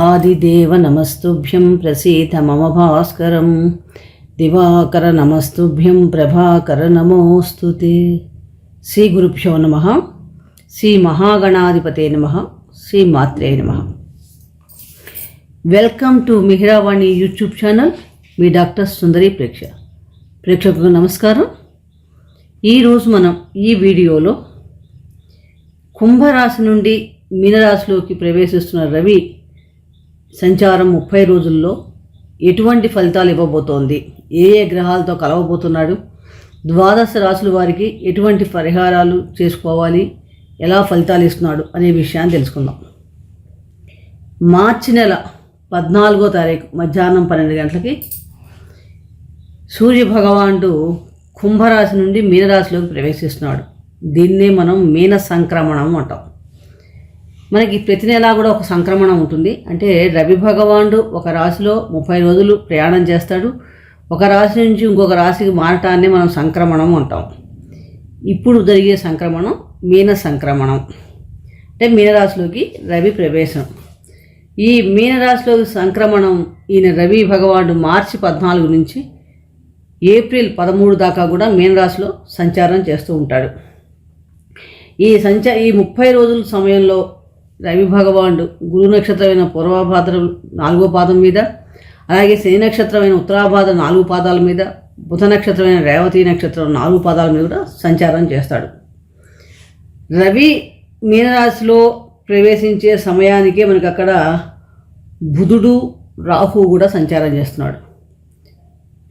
ఆదిదేవ నమస్తుభ్యం ప్రసీద మమ భాస్కరం దివాకర నమస్తుభ్యం ప్రభాకర నమోస్తుతే. శ్రీ గురుభ్యో నమః. శ్రీ మహాగణాధిపతే నమః. శ్రీ మాత్రే నమః. Welcome to Mihiravani YouTube channel. మీ డాక్టర్ సుందరి ప్రేక్షకులకు నమస్కారం. ఈరోజు మనం ఈ వీడియోలో కుంభరాశి నుండి మీనరాశిలోకి ప్రవేశిస్తున్న రవి సంచారం 30 రోజుల్లో ఎటువంటి ఫలితాలు ఇవ్వబోతోంది, ఏ ఏ గ్రహాలతో కలవబోతున్నాడు, ద్వాదశ రాశుల వారికి ఎటువంటి పరిహారాలు చేసుకోవాలి, ఎలా ఫలితాలు ఇస్తున్నాడు అనే విషయాన్ని తెలుసుకుందాం. మార్చి నెల 14వ తారీఖు మధ్యాహ్నం 12 గంటలకి సూర్యభగవానుడు కుంభరాశి నుండి మీనరాశిలోకి ప్రవేశిస్తున్నాడు. దీన్నే మనం మీన సంక్రమణం అంటాం. మనకి ప్రతి నెలా కూడా ఒక సంక్రమణం ఉంటుంది. అంటే రవి భగవానుడు ఒక రాశిలో 30 రోజులు ప్రయాణం చేస్తాడు. ఒక రాశి నుంచి ఇంకొక రాశికి మారటాన్ని మనం సంక్రమణం అంటాం. ఇప్పుడు జరిగే సంక్రమణం మీన సంక్రమణం, అంటే మీనరాశిలోకి రవి ప్రవేశం. ఈ మీనరాశిలోకి సంక్రమణం ఈయన రవి భగవానుడు మార్చి 14 నుంచి ఏప్రిల్ 13 దాకా కూడా మీనరాశిలో సంచారం చేస్తూ ఉంటాడు. ఈ 30 రోజుల సమయంలో రవి భగవానుడు గురు నక్షత్రమైన పూర్వభాద్ర 4వ పాదం మీద, అలాగే శని నక్షత్రమైన ఉత్తరాభాద్ర 4 పాదాల మీద, బుధ నక్షత్రమైన రేవతి నక్షత్రం 4 పాదాల మీద కూడా సంచారం చేస్తాడు. రవి మీనరాశిలో ప్రవేశించే సమయానికే మనకు అక్కడ బుధుడు రాహు కూడా సంచారం చేస్తున్నాడు.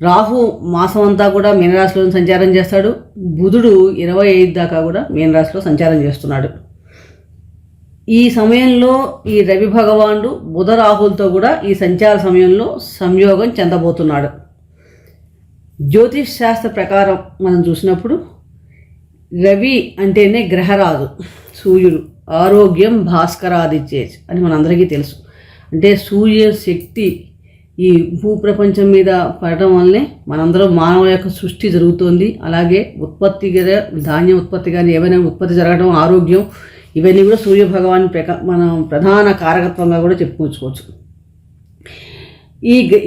రాహు మాసం అంతా కూడా మీనరాశిలో సంచారం చేస్తాడు. బుధుడు 25 దాకా కూడా మీనరాశిలో సంచారం చేస్తున్నాడు. ఈ సమయంలో ఈ రవి భగవానుడు బుధ రాహులతో కూడా ఈ సంచార సమయంలో సంయోగం చెందబోతున్నాడు. జ్యోతిష్ శాస్త్ర ప్రకారం మనం చూసినప్పుడు రవి అంటేనే గ్రహరాజు, సూర్యుడు. ఆరోగ్యం భాస్కరాదిచ్చేజ్ అని మనందరికీ తెలుసు. అంటే సూర్య శక్తి ఈ భూప్రపంచం మీద పడటం వల్లనే మనందరం మానవ యొక్క సృష్టి జరుగుతోంది. అలాగే ఉత్పత్తి ధాన్యం ఉత్పత్తి కానీ ఏవైనా ఉత్పత్తి జరగడం, ఆరోగ్యం, ఇవన్నీ కూడా సూర్యభగవాన్ మనం ప్రధాన కారకత్వంగా కూడా చెప్పుకోవచ్చు.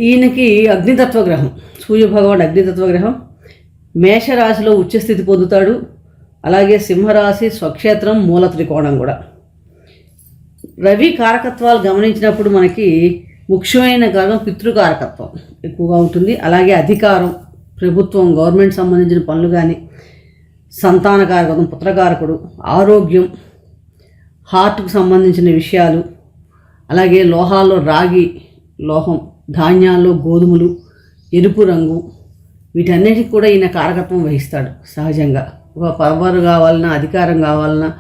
ఈయనకి అగ్నితత్వ గ్రహం, సూర్యభగవాన్ అగ్నితత్వ గ్రహం. మేషరాశిలో ఉచ్చస్థితి పొందుతాడు. అలాగే సింహరాశి స్వక్షేత్రం మూల త్రికోణం కూడా. రవి కారకత్వాలు గమనించినప్పుడు మనకి ముఖ్యమైన కారణం పితృకారకత్వం ఎక్కువగా ఉంటుంది. అలాగే అధికారం, ప్రభుత్వం, గవర్నమెంట్ సంబంధించిన పనులు కానీ, సంతానకారకత్వం, పుత్రకారకుడు, ఆరోగ్యం, హార్ట్కు సంబంధించిన విషయాలు, అలాగే లోహాల్లో రాగి లోహం, ధాన్యాల్లో గోధుమలు, ఎరుపు రంగు, వీటన్నిటికి కూడా ఈయన కారకత్వం వహిస్తాడు. సహజంగా ఒక పవర్ కావాలన్నా, అధికారం కావాలన్నా,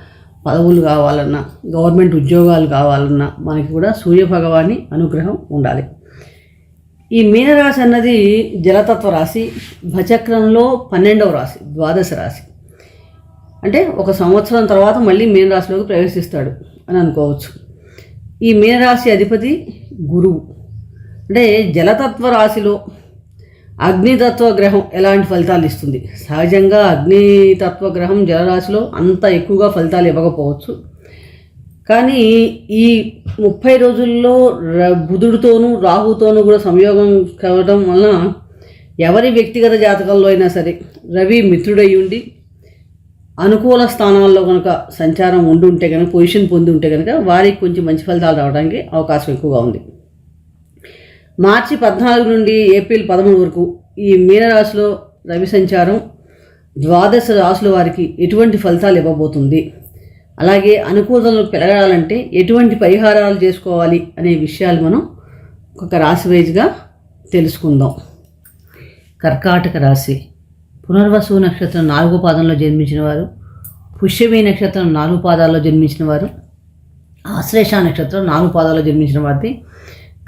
పదవులు కావాలన్నా, గవర్నమెంట్ ఉద్యోగాలు కావాలన్నా మనకి కూడా సూర్యభగవాని అనుగ్రహం ఉండాలి. ఈ మీనరాశి అన్నది జలతత్వ రాశి. భచక్రంలో 12వ రాశి, ద్వాదశ రాశి. అంటే ఒక సంవత్సరం తర్వాత మళ్ళీ మీనరాశిలోకి ప్రవేశిస్తాడు అని అనుకోవచ్చు. ఈ మీనరాశి అధిపతి గురువు. అంటే జలతత్వ రాశిలో అగ్నితత్వ గ్రహం ఎలాంటి ఫలితాలు ఇస్తుంది? సహజంగా అగ్నితత్వ గ్రహం జలరాశిలో అంత ఎక్కువగా ఫలితాలు ఇవ్వకపోవచ్చు. కానీ ఈ 30 రోజుల్లో బుధుడితోనూ రాహుతోనూ కూడా సంయోగం కావడం వలన ఎవరి వ్యక్తిగత జాతకంలో అయినా సరే రవి మిత్రుడై ఉండి అనుకూల స్థానాల్లో కనుక సంచారం ఉండుంటే కనుక, పొజిషన్ పొంది ఉంటే కనుక వారికి కొంచెం మంచి ఫలితాలు రావడానికి అవకాశం ఎక్కువగా ఉంది. మార్చి 14 నుండి ఏప్రిల్ 13 వరకు ఈ మీనరాశిలో రవి సంచారం ద్వాదశ రాశుల వారికి ఎటువంటి ఫలితాలు ఇవ్వబోతుంది, అలాగే అనుకూలతలు పెరగాలంటే ఎటువంటి పరిహారాలు చేసుకోవాలి అనే విషయాలు మనం ఒక రాశి వైజ్గా తెలుసుకుందాం. కర్కాటక రాశి. పునర్వసు నక్షత్రం 4వ పాదంలో జన్మించిన వారు, పుష్యమి నక్షత్రం 4 పాదాల్లో జన్మించిన వారు, ఆశ్లేష నక్షత్రం 4 పాదాల్లో జన్మించిన వారిది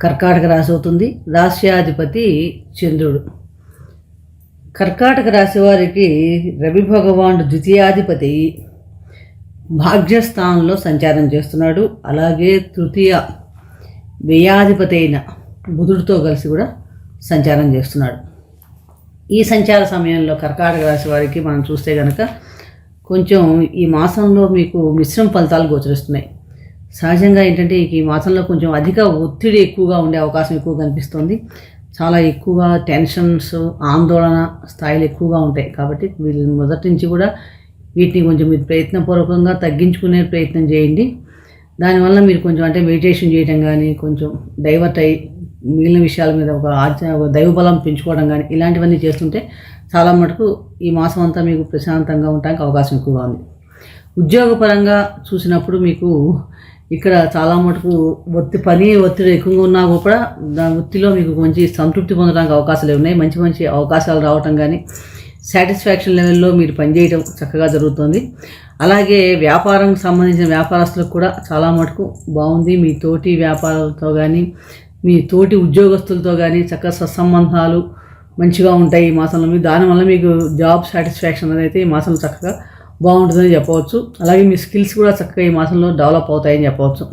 కర్కాటక రాశి అవుతుంది. రాశ్యాధిపతి చంద్రుడు. కర్కాటక రాశి వారికి రవి భగవానుడు ద్వితీయాధిపతి భాగ్యస్థానంలో సంచారం చేస్తున్నాడు. అలాగే తృతీయ వ్యయాధిపతి అయిన బుధుడితో కలిసి కూడా సంచారం చేస్తున్నాడు. ఈ సంచార సమయంలో కర్కాటక రాశి వారికి మనం చూస్తే కనుక కొంచెం ఈ మాసంలో మీకు మిశ్రమ ఫలితాలు గోచరిస్తున్నాయి. సహజంగా ఏంటంటే ఈ మాసంలో కొంచెం అధిక ఒత్తిడి ఎక్కువగా ఉండే అవకాశం ఎక్కువ కనిపిస్తుంది. చాలా ఎక్కువగా టెన్షన్స్, ఆందోళన స్థాయిలు ఎక్కువగా ఉంటాయి. కాబట్టి వీళ్ళు మొదటి నుంచి కూడా వీటిని కొంచెం మీరు ప్రయత్నపూర్వకంగా తగ్గించుకునే ప్రయత్నం చేయండి. దానివల్ల మీరు కొంచెం అంటే మెడిటేషన్ చేయడం కానీ, కొంచెం డైవర్ట్ అయ్యి మిగిలిన విషయాల మీద ఒక దైవబలం పెంచుకోవడం కానీ ఇలాంటివన్నీ చేస్తుంటే చాలా మటుకు ఈ మాసం అంతా మీకు ప్రశాంతంగా ఉండడానికి అవకాశం ఎక్కువగా ఉంది. ఉద్యోగపరంగా చూసినప్పుడు మీకు ఇక్కడ చాలా మటుకు ఒత్తిడి ఎక్కువగా ఉన్నా కూడా వృత్తిలో మీకు మంచి సంతృప్తి పొందడానికి అవకాశాలు ఉన్నాయి. మంచి మంచి అవకాశాలు రావటం కానీ, సాటిస్ఫాక్షన్ లెవెల్లో మీరు పనిచేయడం చక్కగా జరుగుతుంది. అలాగే వ్యాపారంకి సంబంధించిన వ్యాపారస్తులకు కూడా చాలా మటుకు బాగుంది. మీ తోటి వ్యాపారాలతో కానీ, మీ తోటి ఉద్యోగస్తులతో కానీ చక్కగా సత్సంబంధాలు మంచిగా ఉంటాయి ఈ మాసంలో. మీకు దానివల్ల మీకు జాబ్ సాటిస్ఫాక్షన్ అనేది ఈ మాసంలో చక్కగా బాగుంటుందని చెప్పవచ్చు. అలాగే మీ స్కిల్స్ కూడా చక్కగా ఈ మాసంలో డెవలప్ అవుతాయని చెప్పవచ్చు.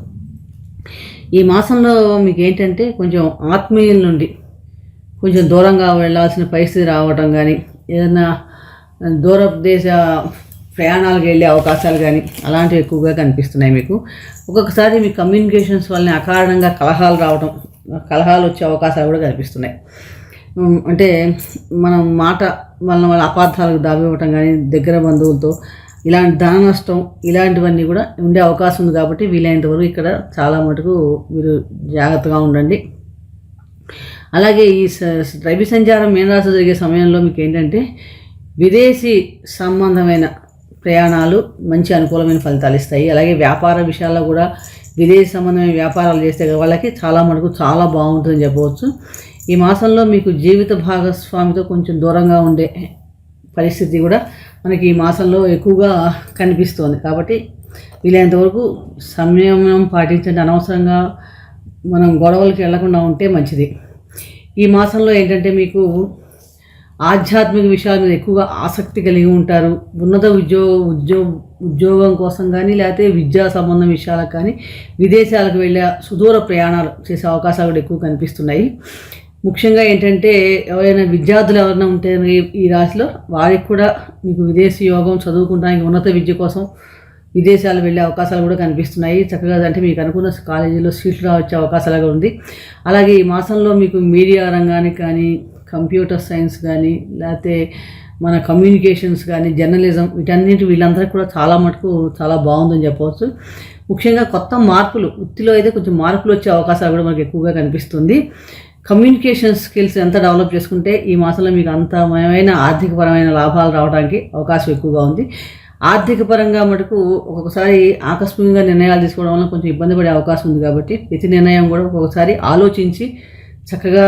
ఈ మాసంలో మీకు ఏంటంటే కొంచెం ఆత్మీయుల నుండి కొంచెం దూరంగా వెళ్ళాల్సిన పరిస్థితి రావడం కానీ, ఏదైనా దూర దేశ ప్రయాణాలకు వెళ్ళే అవకాశాలు కానీ అలాంటివి ఎక్కువగా కనిపిస్తున్నాయి మీకు. ఒక్కొక్కసారి మీ కమ్యూనికేషన్స్ వల్ల అకారణంగా కలహాలు వచ్చే అవకాశాలు కూడా కనిపిస్తున్నాయి. అంటే మనం మాట వాళ్ళ అపార్థాలకు దాబివ్వటం కానీ, దగ్గర బంధువులతో ఇలాంటి ధన నష్టం ఇలాంటివన్నీ కూడా ఉండే అవకాశం ఉంది. కాబట్టి వీలైనంత వరకు ఇక్కడ చాలా మటుకు మీరు జాగ్రత్తగా ఉండండి. అలాగే ఈ రవి సంచారం మీనరాశి జరిగే సమయంలో మీకు ఏంటంటే విదేశీ సంబంధమైన ప్రయాణాలు మంచి అనుకూలమైన ఫలితాలు ఇస్తాయి. అలాగే వ్యాపార విషయాల్లో కూడా విదేశీ సంబంధమైన వ్యాపారాలు చేస్తే వాళ్ళకి చాలా మటుకు చాలా బాగుంటుందని చెప్పవచ్చు. ఈ మాసంలో మీకు జీవిత భాగస్వామితో కొంచెం దూరంగా ఉండే పరిస్థితి కూడా మనకి ఈ మాసంలో ఎక్కువగా కనిపిస్తోంది. కాబట్టి వీలైనంతవరకు సంయమనం పాటించండి. అనవసరంగా మనం గొడవలకి వెళ్లకుండా ఉంటే మంచిది. ఈ మాసంలో ఏంటంటే మీకు ఆధ్యాత్మిక విషయాల మీద ఎక్కువగా ఆసక్తి కలిగి ఉంటారు. ఉన్నత ఉద్యోగం కోసం కానీ, లేకపోతే విద్యా సంబంధం విషయాలకు కానీ, విదేశాలకు వెళ్ళే సుదూర ప్రయాణాలు చేసే అవకాశాలు కూడా ఎక్కువ కనిపిస్తున్నాయి. ముఖ్యంగా ఏంటంటే ఎవరైనా విద్యార్థులు ఎవరైనా ఉంటే ఈ రాశిలో వారికి కూడా మీకు విదేశీ యోగం, చదువుకోవడానికి ఉన్నత విద్య కోసం విదేశాలు వెళ్ళే అవకాశాలు కూడా కనిపిస్తున్నాయి. చక్కగా అంటే మీకు అనుకున్న కాలేజీలో సీట్లు వచ్చే అవకాశాలు కూడా ఉంది. అలాగే ఈ మాసంలో మీకు మీడియా రంగానికి కానీ, కంప్యూటర్ సైన్స్ కానీ, లేకపోతే మన కమ్యూనికేషన్స్ కానీ, జర్నలిజం వీళ్ళందరికీ కూడా చాలా మటుకు చాలా బాగుందని చెప్పవచ్చు. ముఖ్యంగా కొత్త మార్పులు వృత్తిలో అయితే కొంచెం మార్పులు వచ్చే అవకాశాలు కూడా మనకు ఎక్కువగా కనిపిస్తుంది. కమ్యూనికేషన్ స్కిల్స్ ఎంత డెవలప్ చేసుకుంటే ఈ మాసంలో మీకు అంతమైన ఆర్థికపరమైన లాభాలు రావడానికి అవకాశం ఎక్కువగా ఉంది. ఆర్థిక పరంగా మటుకు ఒక్కొక్కసారి ఆకస్మికంగా నిర్ణయాలు తీసుకోవడం వల్ల కొంచెం ఇబ్బంది పడే అవకాశం ఉంది. కాబట్టి ప్రతి నిర్ణయం కూడా ఒక్కొక్కసారి ఆలోచించి చక్కగా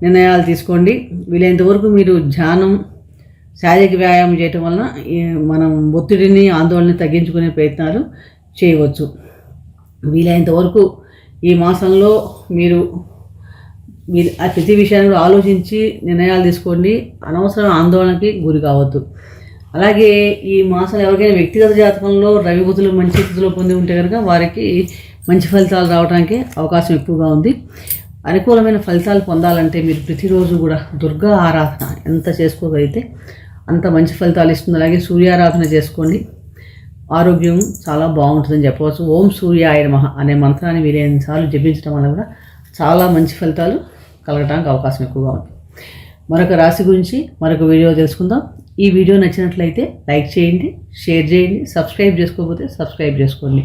నిర్ణయాలు తీసుకోండి. వీలైనంతవరకు మీరు ధ్యానం, శారీరక వ్యాయామం చేయటం వలన మనం ఒత్తిడిని, ఆందోళనని తగ్గించుకునే ప్రయత్నాలు చేయవచ్చు. వీలైనంతవరకు ఈ మాసంలో మీరు ప్రతి విషయాన్ని కూడా ఆలోచించి నిర్ణయాలు తీసుకోండి. అనవసరం ఆందోళనకి గురి కావద్దు. అలాగే ఈ మాసం ఎవరికైనా వ్యక్తిగత జాతకంలో రవి బుధులు మంచి స్థితిలో పొంది ఉంటే కనుక వారికి మంచి ఫలితాలు రావడానికి అవకాశం ఎక్కువగా ఉంది. అనుకూలమైన ఫలితాలు పొందాలంటే మీరు ప్రతిరోజు కూడా దుర్గా ఆరాధన ఎంత చేసుకోగలిగితే అంత మంచి ఫలితాలు ఇస్తుంది. అలాగే సూర్యారాధన చేసుకోండి. ఆరోగ్యం చాలా బాగుంటుందని చెప్పవచ్చు. ఓం సూర్యాయ నమః అనే మంత్రాన్ని వీలైనసార్లు జపించడం వల్ల కూడా చాలా మంచి ఫలితాలు కలగడానికి అవకాశం ఎక్కువగా ఉంది. మరొక రాశి గురించి మరొక వీడియో తెలుసుకుందాం. ఈ వీడియో నచ్చినట్లయితే లైక్ చేయండి, షేర్ చేయండి. సబ్స్క్రైబ్ చేసుకోకపోతే సబ్స్క్రైబ్ చేసుకోండి.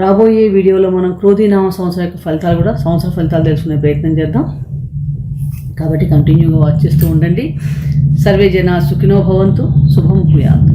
రాబోయే వీడియోలో మనం క్రోధీనామ సంవత్సరం యొక్క ఫలితాలు కూడా సంవత్సర ఫలితాలు తెలుసుకునే ప్రయత్నం చేద్దాం. కాబట్టి కంటిన్యూగా వాచ్ చేస్తూ ఉండండి. సర్వే జనా సుఖినో భవంతు. శుభం భూయాత్.